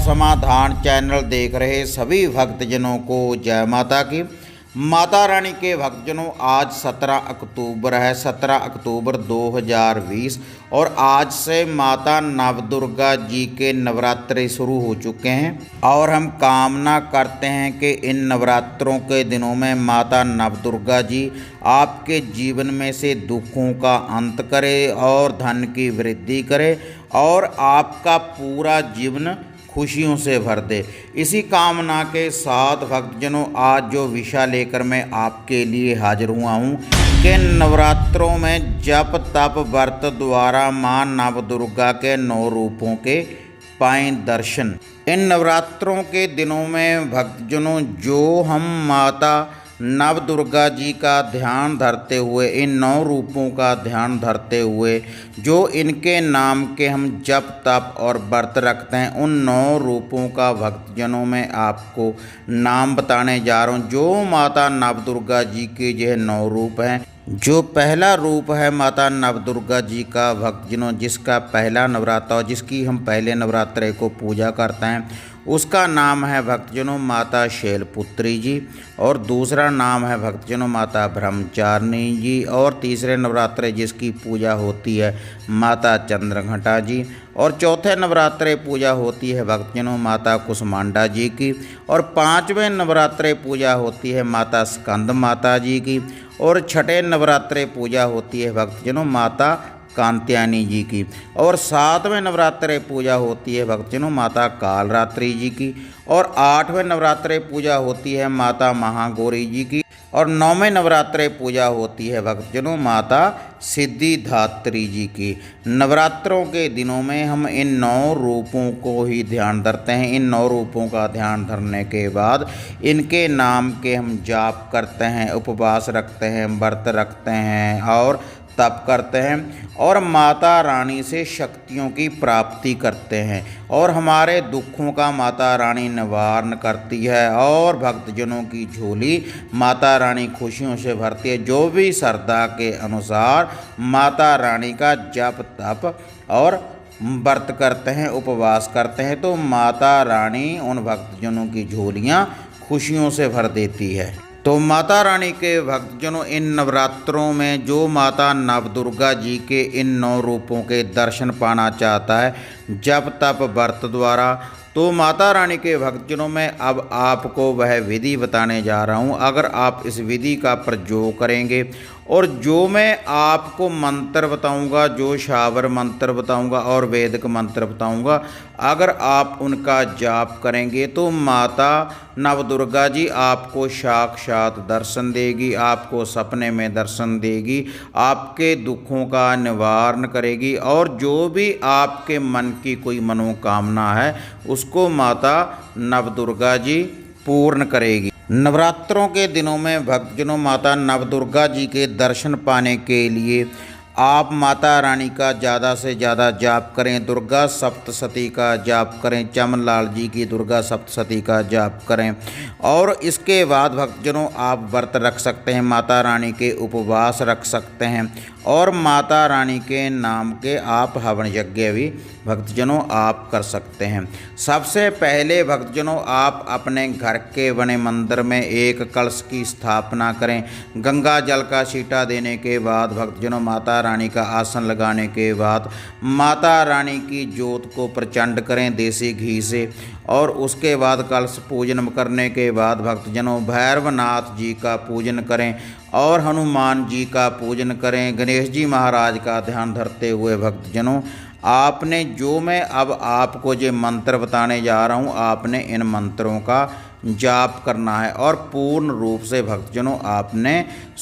समाधान चैनल देख रहे सभी भक्तजनों को जय माता की। माता रानी के भक्तजनों, आज 17 अक्टूबर है, 17 अक्टूबर 2020 और आज से माता नवदुर्गा जी के नवरात्रे शुरू हो चुके हैं और हम कामना करते हैं कि इन नवरात्रों के दिनों में माता नवदुर्गा जी आपके जीवन में से दुखों का अंत करे और धन की वृद्धि करे और आपका पूरा जीवन खुशियों से भर दे। इसी कामना के साथ भक्तजनों, आज जो विषय लेकर मैं आपके लिए हाजिर हुआ हूँ कि नवरात्रों में जप तप व्रत द्वारा माँ नवदुर्गा के 9 रूपों के पाएं दर्शन। इन नवरात्रों के दिनों में भक्तजनों, जो हम माता नवदुर्गा जी का ध्यान धरते हुए, इन 9 रूपों का ध्यान धरते हुए जो इनके नाम के हम जप तप और व्रत रखते हैं, उन 9 रूपों का भक्तजनों में आपको नाम बताने जा रहा हूँ। जो माता नवदुर्गा जी के यह 9 रूप हैं, जो पहला रूप है माता नवदुर्गा जी का भक्तजनों, जिसका पहला नवरात्र और जिसकी हम पहले नवरात्रे को पूजा करते हैं, उसका नाम है भक्तजनों माता शैलपुत्री जी। और दूसरा नाम है भक्तजनों माता ब्रह्मचारिणी जी। और तीसरे नवरात्रे जिसकी पूजा होती है माता चंद्रघंटा जी। और चौथे नवरात्रे पूजा होती है भक्तजनों माता कुसमांडा जी की। और 5वें नवरात्रे पूजा होती है माता स्कंद माता जी की। और छठे नवरात्रे पूजा होती है भक्तजनों माता कात्यायनी जी की। और 7वें नवरात्रे पूजा होती है भक्तजनों माता कालरात्रि जी की। और 8वें नवरात्रे पूजा होती है माता महागौरी जी की। और 9वें नवरात्रे पूजा होती है भक्तजनों माता सिद्धिदात्री जी की। नवरात्रों के दिनों में हम इन 9 रूपों को ही ध्यान धरते हैं। इन 9 रूपों का ध्यान धरने के बाद इनके नाम के हम जाप करते हैं, उपवास रखते हैं, व्रत रखते हैं और तप करते हैं और माता रानी से शक्तियों की प्राप्ति करते हैं और हमारे दुखों का माता रानी निवारण करती है और भक्तजनों की झोली माता रानी खुशियों से भरती है। जो भी श्रद्धा के अनुसार माता रानी का जप तप और व्रत करते हैं, उपवास करते हैं, तो माता रानी उन भक्तजनों की झोलियाँ खुशियों से भर देती है। तो माता रानी के भक्तजनों, इन नवरात्रों में जो माता नवदुर्गा जी के इन 9 रूपों के दर्शन पाना चाहता है जप तप व्रत द्वारा, तो माता रानी के भक्तजनों में अब आपको वह विधि बताने जा रहा हूँ। अगर आप इस विधि का प्रयोग करेंगे और जो मैं आपको मंत्र बताऊंगा, जो शावर मंत्र बताऊंगा और वैदिक मंत्र बताऊंगा, अगर आप उनका जाप करेंगे तो माता नवदुर्गा जी आपको साक्षात दर्शन देगी, आपको सपने में दर्शन देगी, आपके दुखों का निवारण करेगी और जो भी आपके मन की कोई मनोकामना है उसको माता नवदुर्गा जी पूर्ण करेगी। नवरात्रों के दिनों में भक्तजनों, माता नवदुर्गा जी के दर्शन पाने के लिए आप माता रानी का ज़्यादा से ज़्यादा जाप करें, दुर्गा सप्तशती का जाप करें, चमनलाल जी की दुर्गा सप्तशती का जाप करें। और इसके बाद भक्तजनों आप व्रत रख सकते हैं, माता रानी के उपवास रख सकते हैं और माता रानी के नाम के आप हवन यज्ञ भी भक्तजनों आप कर सकते हैं। सबसे पहले भक्तजनों आप अपने घर के बने मंदिर में एक कलश की स्थापना करें। गंगा जल का छींटा देने के बाद भक्तजनों माता रानी का आसन लगाने के बाद माता रानी की ज्योत को प्रचंड करें देसी घी से। और उसके बाद कलश पूजन करने के बाद भक्तजनों भैरवनाथ जी का पूजन करें और हनुमान जी का पूजन करें। गणेश जी महाराज का ध्यान धरते हुए भक्तजनों आपने, जो मैं अब आपको जो मंत्र बताने जा रहा हूँ, आपने इन मंत्रों का जाप करना है और पूर्ण रूप से भक्तजनों आपने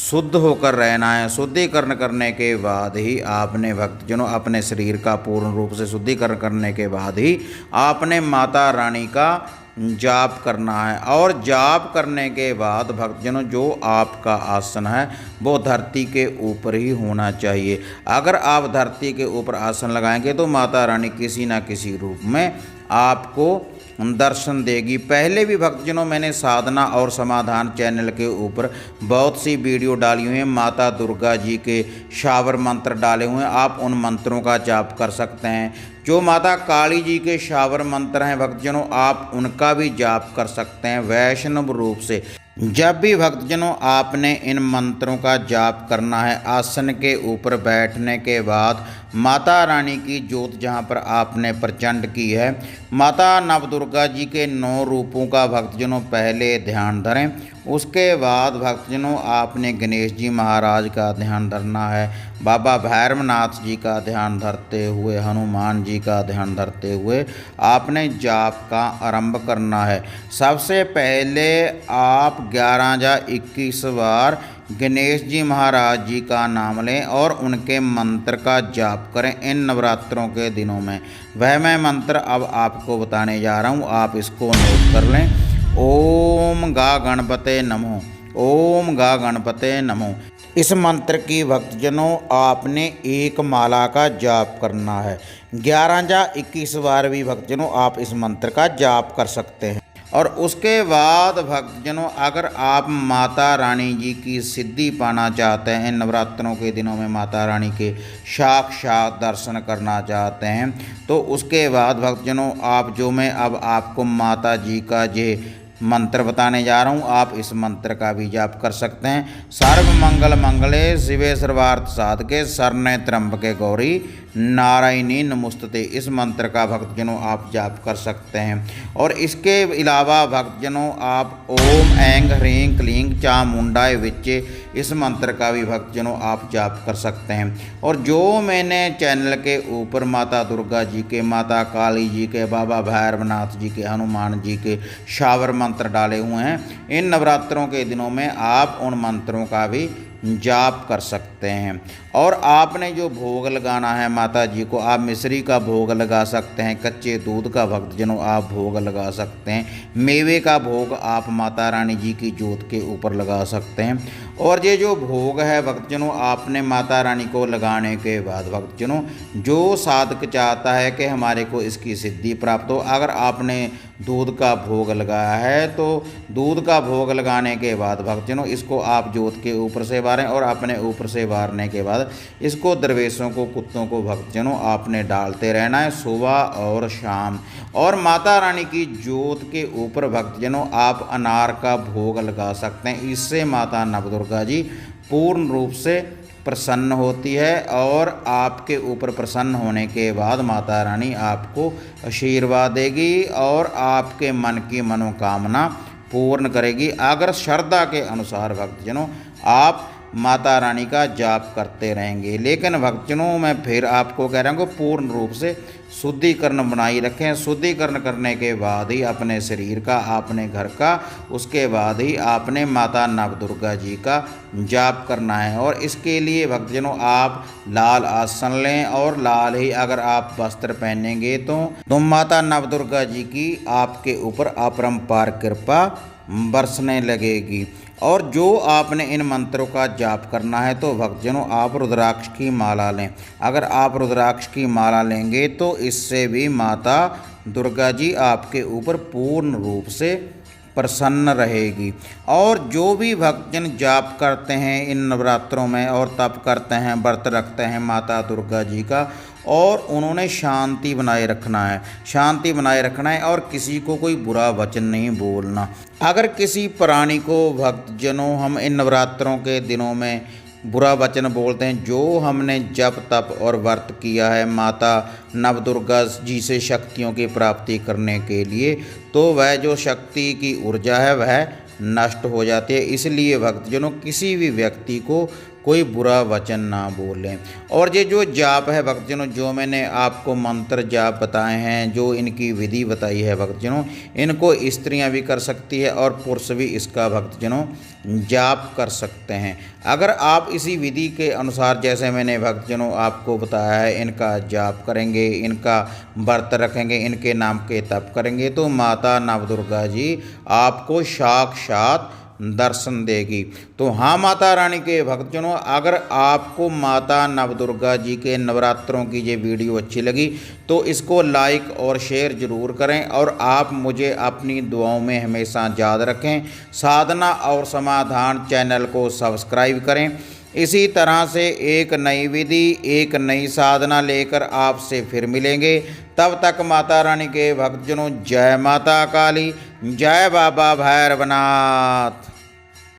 शुद्ध होकर रहना है। शुद्धिकरण करने के बाद ही आपने भक्तजनों अपने शरीर का पूर्ण रूप से शुद्धिकरण करने के बाद ही आपने माता रानी का जाप करना है। और जाप करने के बाद भक्तजनों जो आपका आसन है वो धरती के ऊपर ही होना चाहिए। अगर आप धरती के ऊपर आसन लगाएंगे तो माता रानी किसी न किसी रूप में आपको दर्शन देगी। पहले भी भक्तजनों मैंने साधना और समाधान चैनल के ऊपर बहुत सी वीडियो डाली हुई हैं, माता दुर्गा जी के शावर मंत्र डाले हुए हैं, आप उन मंत्रों का जाप कर सकते हैं। जो माता काली जी के शावर मंत्र हैं भक्तजनों, आप उनका भी जाप कर सकते हैं वैष्णव रूप से। जब भी भक्तजनों आपने इन मंत्रों का जाप करना है, आसन के ऊपर बैठने के बाद माता रानी की जोत जहाँ पर आपने प्रचंड की है, माता नवदुर्गा जी के 9 रूपों का भक्तजनों पहले ध्यान धरें। उसके बाद भक्तजनों आपने गणेश जी महाराज का ध्यान धरना है, बाबा भैरवनाथ जी का ध्यान धरते हुए, हनुमान जी का ध्यान धरते हुए आपने जाप का आरंभ करना है। सबसे पहले आप 11 या 21 बार गणेश जी महाराज जी का नाम लें और उनके मंत्र का जाप करें इन नवरात्रों के दिनों में। वह मैं मंत्र अब आपको बताने जा रहा हूँ, आप इसको नोट कर लें। ओम गा गणपते नमो, ओम गा गणपते नमो। इस मंत्र की भक्तजनों आपने एक माला का जाप करना है। 11 या 21 बार भी भक्तजनों आप इस मंत्र का जाप कर सकते हैं। और उसके बाद भक्तजनों अगर आप माता रानी जी की सिद्धि पाना चाहते हैं, इन नवरात्रों के दिनों में माता रानी के साक्षात दर्शन करना चाहते हैं, तो उसके बाद भक्तजनों आप जो मैं अब आपको माता जी का जे मंत्र बताने जा रहा हूँ, आप इस मंत्र का भी जाप कर सकते हैं। सर्व मंगल मंगले शिवे सर्वार्थ साधके शरण्ये त्र्यंबके गौरी नारायणी नमोस्तुते। इस मंत्र का भक्तजनों आप जाप कर सकते हैं। और इसके अलावा भक्तजनों आप ओम ऐं ह्रीं क्लीं चामुंडाय विच्चे, इस मंत्र का भी भक्तजनों आप जाप कर सकते हैं। और जो मैंने चैनल के ऊपर माता दुर्गा जी के, माता काली जी के, बाबा भैरवनाथ जी के, हनुमान जी के शावर मंत्र डाले हुए हैं, इन नवरात्रों के दिनों में आप उन मंत्रों का भी जाप कर सकते हैं। और आपने जो भोग लगाना है माता जी को, आप मिश्री का भोग लगा सकते हैं, कच्चे दूध का भक्तजनों आप भोग लगा सकते हैं, मेवे का भोग आप माता रानी जी की जोत के ऊपर लगा सकते हैं। और ये जो भोग है भक्तजनों आपने माता रानी को लगाने के बाद भक्तजनों जो साधक चाहता है कि हमारे को इसकी सिद्धि प्राप्त हो, अगर आपने दूध का भोग लगाया है तो दूध का भोग लगाने के बाद भक्तजनों इसको आप जोत के ऊपर से बारें और अपने ऊपर से बारने के बाद इसको दरवेशों को, कुत्तों को भक्तजनों आपने डालते रहना है सुबह और शाम। और माता रानी की जोत के ऊपर भक्तजनों आप अनार का भोग लगा सकते हैं। इससे माता नवदुर्गा जी पूर्ण रूप से प्रसन्न होती है और आपके ऊपर प्रसन्न होने के बाद माता रानी आपको आशीर्वाद देगी और आपके मन की मनोकामना पूर्ण करेगी, अगर श्रद्धा के अनुसार भक्तजनों आप माता रानी का जाप करते रहेंगे। लेकिन भक्तजनों मैं फिर आपको कह रहा हूँ कि पूर्ण रूप से शुद्धिकरण बनाई रखें। शुद्धिकरण करने के बाद ही अपने शरीर का, अपने घर का, उसके बाद ही आपने माता नवदुर्गा जी का जाप करना है। और इसके लिए भक्तजनों आप लाल आसन लें और लाल ही अगर आप वस्त्र पहनेंगे तो माता नवदुर्गा जी की आपके ऊपर अपरंपार कृपा बरसने लगेगी। और जो आपने इन मंत्रों का जाप करना है तो भक्तजनों आप रुद्राक्ष की माला लें। अगर आप रुद्राक्ष की माला लेंगे तो इससे भी माता दुर्गा जी आपके ऊपर पूर्ण रूप से प्रसन्न रहेगी। और जो भी भक्तजन जाप करते हैं इन नवरात्रों में और तप करते हैं, व्रत रखते हैं माता दुर्गा जी का, और उन्होंने शांति बनाए रखना है, शांति बनाए रखना है और किसी को कोई बुरा वचन नहीं बोलना। अगर किसी प्राणी को भक्तजनों हम इन नवरात्रों के दिनों में बुरा वचन बोलते हैं, जो हमने जप तप और व्रत किया है माता नवदुर्गा जी से शक्तियों की प्राप्ति करने के लिए, तो वह जो शक्ति की ऊर्जा है वह नष्ट हो जाती है। इसलिए भक्तजनों किसी भी व्यक्ति को कोई बुरा वचन ना बोलें। और ये जो जाप है भक्तजनों, जो मैंने आपको मंत्र जाप बताए हैं, जो इनकी विधि बताई है भक्तजनों, इनको स्त्रियां भी कर सकती है और पुरुष भी इसका भक्तजनों जाप कर सकते हैं। अगर आप इसी विधि के अनुसार जैसे मैंने भक्तजनों आपको बताया है इनका जाप करेंगे, इनका व्रत रखेंगे, इनके नाम के तप करेंगे, तो माता नवदुर्गा जी आपको साक्षात दर्शन देगी। तो हाँ माता रानी के भक्तजनों, अगर आपको माता नवदुर्गा जी के नवरात्रों की ये वीडियो अच्छी लगी तो इसको लाइक और शेयर ज़रूर करें, और आप मुझे अपनी दुआओं में हमेशा याद रखें। साधना और समाधान चैनल को सब्सक्राइब करें। इसी तरह से एक नई विधि, एक नई साधना लेकर आपसे फिर मिलेंगे। तब तक माता रानी के भक्तजनों, जय माता काली, जय बाबा भैरवनाथ।